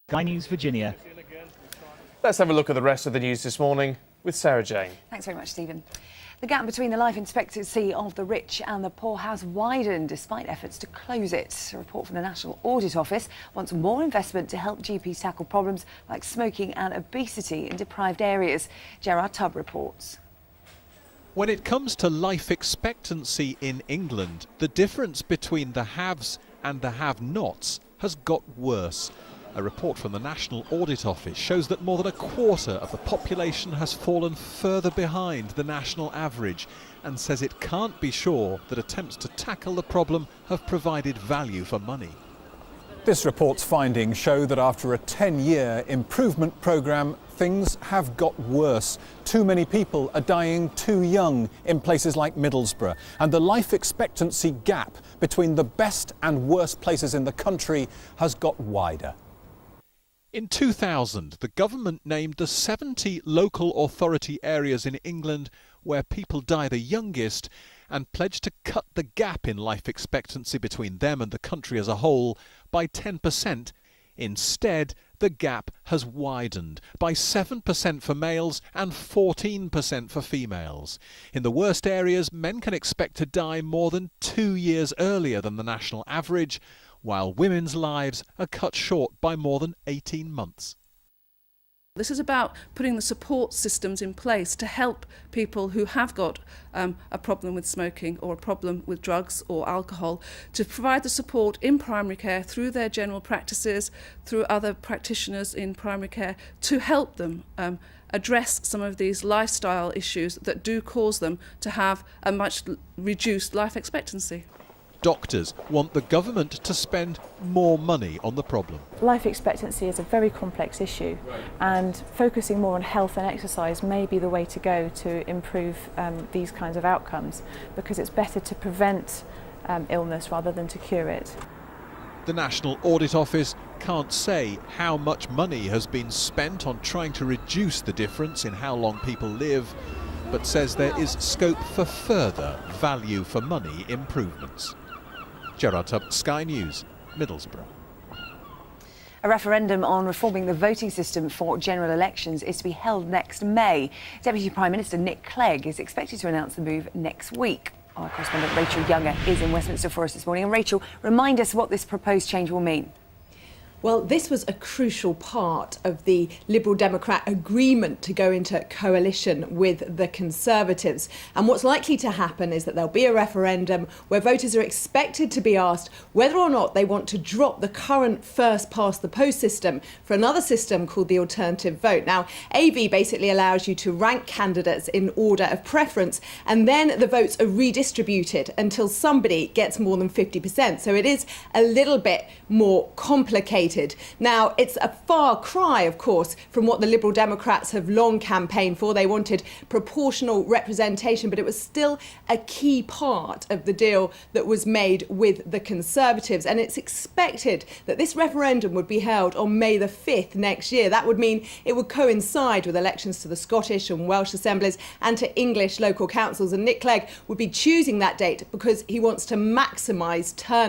Sky News Virginia. Let's have a look at the rest of the news this morning with Sarah Jane. Thanks very much, Stephen. The gap between the life expectancy of the rich and the poor has widened despite efforts to close it. A report from the National Audit Office wants more investment to help GPs tackle problems like smoking and obesity in deprived areas. Gerard Tubb reports. When it comes to life expectancy in England, the difference between the haves and the have-nots has got worse. A report from the National Audit Office shows that more than a quarter of the population has fallen further behind the national average and says it can't be sure that attempts to tackle the problem have provided value for money. This report's findings show that after a 10-year improvement programme, things have got worse. Too many people are dying too young in places like Middlesbrough, and the life expectancy gap between the best and worst places in the country has got wider. In 2000, the government named the 70 local authority areas in England where people die the youngest and pledged to cut the gap in life expectancy between them and the country as a whole by 10%. Instead, the gap has widened by 7% for males and 14% for females. In the worst areas, men can expect to die more than 2 years earlier than the national average, while women's lives are cut short by more than 18 months. This is about putting the support systems in place to help people who have got a problem with smoking or a problem with drugs or alcohol, to provide the support in primary care through their general practices, through other practitioners in primary care, to help them address some of these lifestyle issues that do cause them to have a much reduced life expectancy. Doctors want the government to spend more money on the problem. Life expectancy is a very complex issue, and focusing more on health and exercise may be the way to go to improve these kinds of outcomes, because it's better to prevent illness rather than to cure it. The National Audit Office can't say how much money has been spent on trying to reduce the difference in how long people live, but says there is scope for further value for money improvements. Gerard Tubb, Sky News, Middlesbrough. A referendum on reforming the voting system for general elections is to be held next May. Deputy Prime Minister Nick Clegg is expected to announce the move next week. Our correspondent Rachel Younger is in Westminster for us this morning. And Rachel, remind us what this proposed change will mean. Well, this was a crucial part of the Liberal Democrat agreement to go into coalition with the Conservatives. And what's likely to happen is that there'll be a referendum where voters are expected to be asked whether or not they want to drop the current first-past-the-post system for another system called the alternative vote. Now, AV basically allows you to rank candidates in order of preference, and then the votes are redistributed until somebody gets more than 50%. So it is a little bit more complicated. Now, it's a far cry, of course, from what the Liberal Democrats have long campaigned for. They wanted proportional representation, but it was still a key part of the deal that was made with the Conservatives. And it's expected that this referendum would be held on May the 5th next year. That would mean it would coincide with elections to the Scottish and Welsh Assemblies and to English local councils. And Nick Clegg would be choosing that date because he wants to maximise turnout.